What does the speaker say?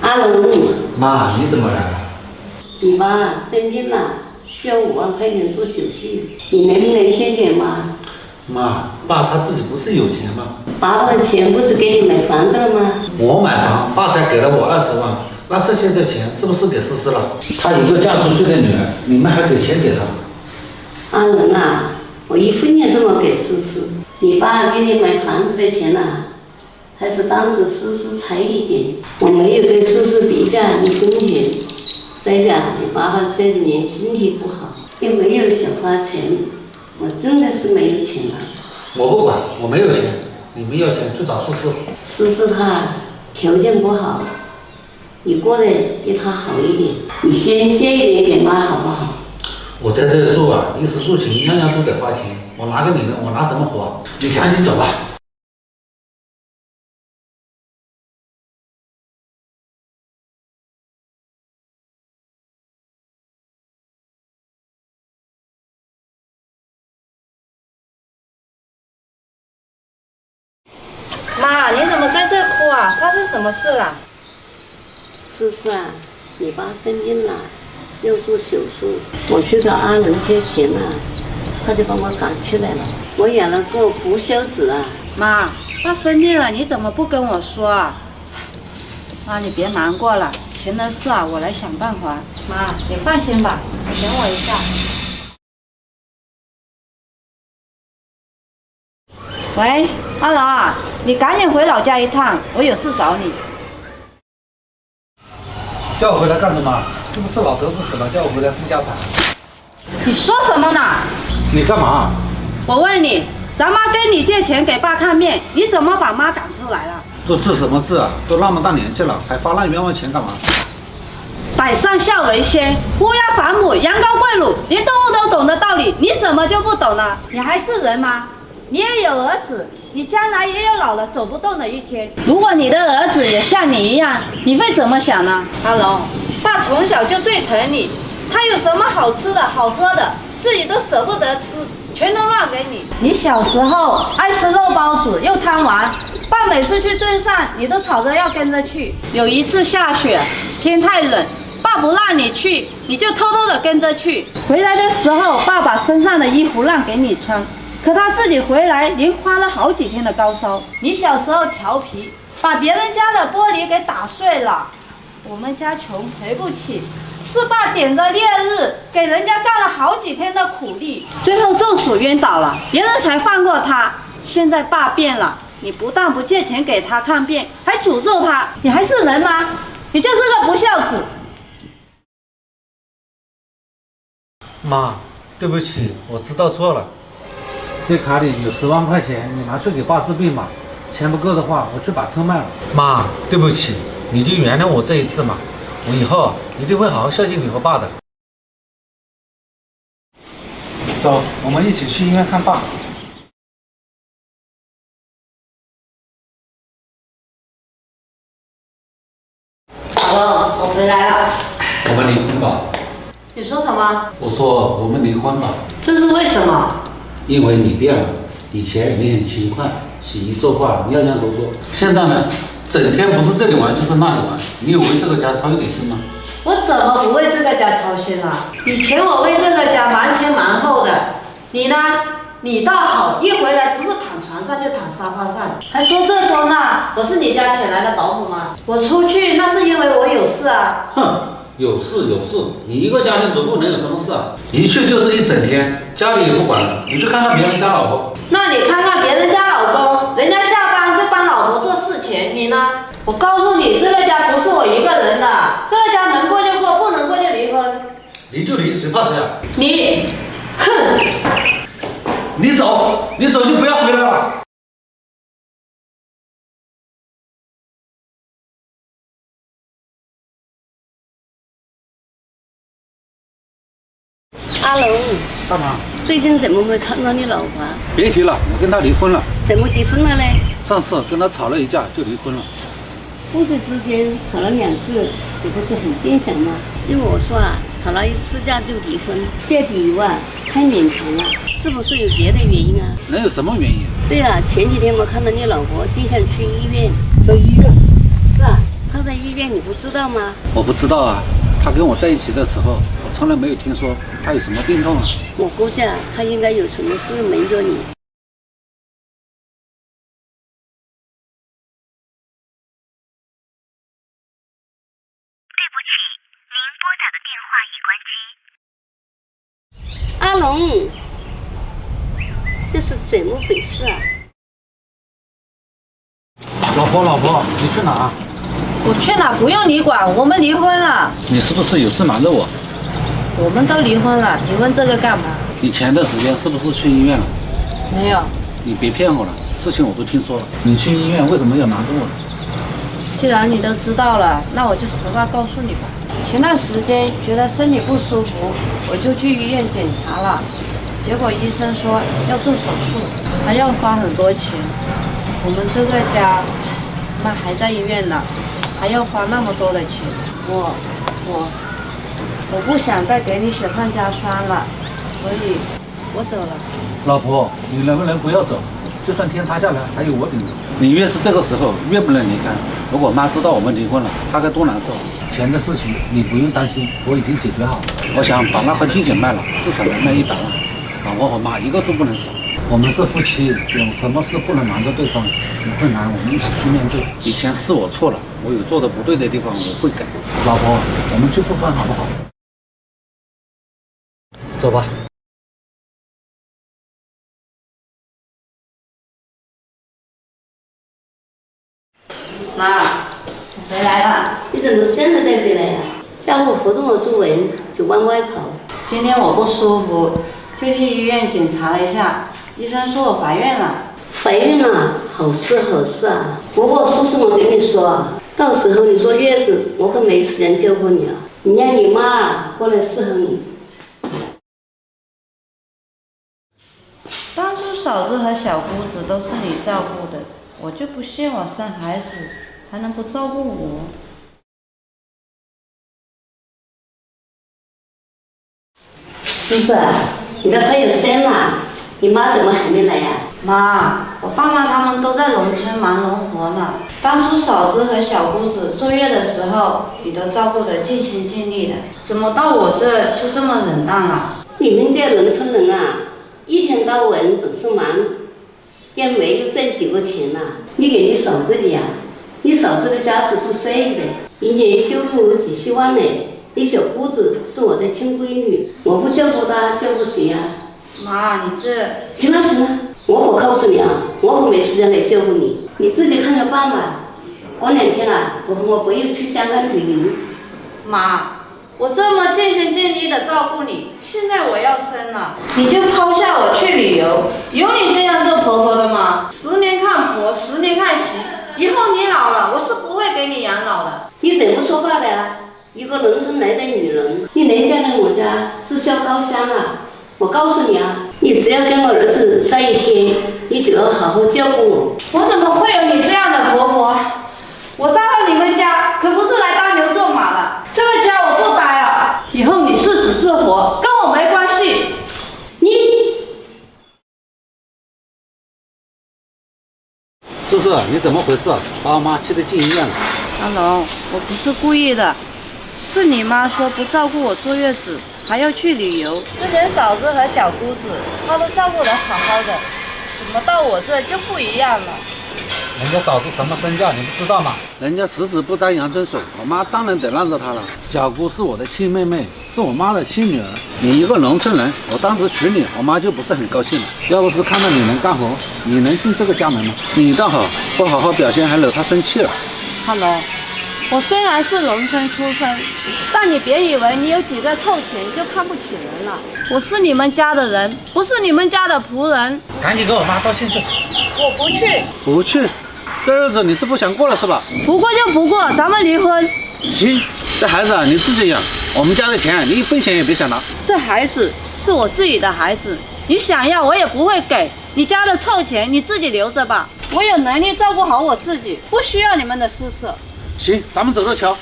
阿龙，妈，你怎么来了？你爸生病了，需要5万块钱做手续，你能不能先给妈？妈，爸他自己不是有钱吗？爸爸的钱不是给你买房子了吗？我买房，爸才给了我20万，那这些的钱是不是给思思了？她一个嫁出去的女儿，你们还给钱给她？阿龙啊，我1分钱都没给思思，你爸给你买房子的钱还是当时思思彩礼金，我没有跟思思比价1分钱。再讲你爸爸这几年身体不好，又没有小花钱，我真的是没有钱了。我不管，我没有钱，你们要钱去找思思。思思她条件不好，你过得比她好一点，你先借一点给妈好不好？我在这住啊，衣食住行样样都得花钱，我拿给你们，我拿什么活？你赶紧走吧。妈，你怎么在这哭啊？发生什么事了？思思啊，你爸生病了，要做手术，我去找阿伦借钱了，他就把我赶出来了。我养了个不孝子啊！妈，爸生病了，你怎么不跟我说啊？妈，你别难过了，钱的事啊，我来想办法。妈，你放心吧，你等我一下。喂，阿龙啊，你赶紧回老家一趟，我有事找你。叫我回来干什么？是不是老头子死了，叫我回来分家产？你说什么呢？你干嘛？我问你，咱妈跟你借钱给爸看病，你怎么把妈赶出来了？都治什么治啊？都那么大年纪了，还发那冤枉钱干嘛？百善孝为先，乌鸦反哺，羊羔跪乳，连动物都懂的道理，你怎么就不懂呢？你还是人吗？你也有儿子，你将来也有老了走不动的一天。如果你的儿子也像你一样，你会怎么想呢？阿龙，爸从小就最疼你，他有什么好吃的好喝的，自己都舍不得吃，全都让给你。你小时候爱吃肉包子，又贪玩，爸每次去镇上，你都吵着要跟着去。有一次下雪，天太冷，爸不让你去，你就偷偷的跟着去。回来的时候，爸把身上的衣服让给你穿，可他自己回来连发了好几天的高烧。你小时候调皮，把别人家的玻璃给打碎了，我们家穷赔不起，是爸点着烈日给人家干了好几天的苦力，最后中暑晕倒了，别人才放过他。现在爸变了，你不但不借钱给他看病，还诅咒他，你还是人吗？你就是个不孝子。妈，对不起，我知道错了。这卡里有10万块钱，你拿去给爸治病吧。钱不够的话，我去把车卖了。妈，对不起，你就原谅我这一次嘛。我以后一定会好好孝敬你和爸的。走，我们一起去医院看爸。好了，我回来了。我们离婚吧。你说什么？我说我们离婚吧。这是为什么？因为你变了，以前你很勤快，洗衣做饭样样都做，现在呢，整天不是这里玩就是那里玩，你有为这个家操一点心吗？我怎么不为这个家操心了？以前我为这个家忙前忙后的，你呢？你倒好，一回来不是躺床上就躺沙发上，还说这说那。我是你家请来的保姆吗？我出去那是因为我有事啊。哼，有事有事，你一个家庭主妇能有什么事啊？一去就是一整天，家里也不管了，你去看看别人家老婆。那你看看别人家老公，人家下班就帮老婆做事情，你呢？我告诉你，这个家不是我一个人的，这个家能过就过，不能过就离婚。离就离，谁怕谁啊？你，哼！你走就不要回来了。阿龙，干嘛？最近怎么没看到你老婆？别提了，我跟他离婚了。怎么离婚了呢？上次跟他吵了一架就离婚了。夫妻之间吵了2次，也不是很正常吗？因为我说了，吵了1次架就离婚，这理由啊太勉强了，是不是有别的原因啊？能有什么原因？对了，前几天我看到你老婆经常去医院。在医院？是啊，她在医院院你不知道吗？我不知道啊，他跟我在一起的时候，我从来没有听说他有什么病痛啊。我估计他应该有什么事瞒着你。阿龙，这是怎么回事啊？老婆，你去哪？我去哪不用你管，我们离婚了。你是不是有事瞒着我？我们都离婚了，你问这个干嘛？你前段时间是不是去医院了？没有。你别骗我了，事情我都听说了。你去医院为什么要瞒着我呢？既然你都知道了，那我就实话告诉你吧。前段时间觉得身体不舒服，我就去医院检查了，结果医生说要做手术，还要花很多钱。我们这个家，妈还在医院呢，还要花那么多的钱，我不想再给你雪上加霜了，所以我走了。老婆，你能不能不要走？就算天塌下来，还有我顶着。你越是这个时候，越不能离开。如果妈知道我们离婚了，她该多难受。钱的事情你不用担心，我已经解决好了。我想把那块地给卖了，至少能卖100万，老婆和妈一个都不能少。我们是夫妻，有什么事不能瞒着对方，有困难我们一起去面对。以前是我错了，我有做的不对的地方，我会改。老婆，我们去复婚好不好？走吧。妈，我回来了。你怎么现在才回来呀？家伙活动了皱纹就往外跑。今天我不舒服，就去医院检查了一下，医生说我怀孕了。怀孕了，好事好事啊！不过叔叔我跟你说啊，到时候你坐月子，我会没时间照顾你啊。你让你妈过来伺候你。当初嫂子和小姑子都是你照顾的，我就不信我生孩子还能不照顾我。叔叔啊，你都快有生了，你妈怎么还没来呀？妈，我爸妈他们都在农村忙农活呢。当初嫂子和小姑子坐月的时候，你都照顾得尽心尽力的，怎么到我这就这么冷淡了？你们这农村人啊，一天到晚总是忙，也没有挣几个钱呐。你给你嫂子的呀，你嫂子的家是做生意的，一年收入有几十万呢。你小姑子是我的亲闺女，我不照顾她，照顾谁呀？妈，你这……行了，我告诉你啊，我可没时间来照顾你，你自己看着办吧。过2天了，我和我朋友去香港旅游。妈，我这么尽心尽力的照顾你，现在我要生了，你就抛下我去旅游？有你这样做婆婆的吗？10年看婆，10年看媳，以后你老了，我是不会给你养老的。你怎么说话的啊？一个农村来的女人，你能嫁到我家是烧高香啊！我告诉你啊，你只要跟我儿子在一天，你就要好好照顾我。我怎么会有你这样的婆婆？我嫁到你们家可不是来当牛做马的，这个家我不待了，以后你是死是活跟我没关系。叔叔，你怎么回事？把我妈气得进医院了。阿龙，我不是故意的，是你妈说不照顾我坐月子，还要去旅游。之前嫂子和小姑子她都照顾得好好的，怎么到我这就不一样了？人家嫂子什么身价你不知道吗？人家十指不沾阳春水，我妈当然得让着她了。小姑是我的亲妹妹，是我妈的亲女儿。你一个农村人，我当时娶你，我妈就不是很高兴了。要不是看到你能干活，你能进这个家门吗？你倒好，不好好表现还惹她生气了。阿龙，我虽然是农村出身，但你别以为你有几个臭钱就看不起人了。我是你们家的人，不是你们家的仆人。赶紧给我妈道歉去。我不去。不去？这日子你是不想过了是吧？不过就不过，咱们离婚。行，这孩子啊你自己养，我们家的钱你1分钱也别想拿。这孩子是我自己的孩子，你想要我也不会给。你家的臭钱你自己留着吧，我有能力照顾好我自己，不需要你们的施舍。行，咱们走着瞧。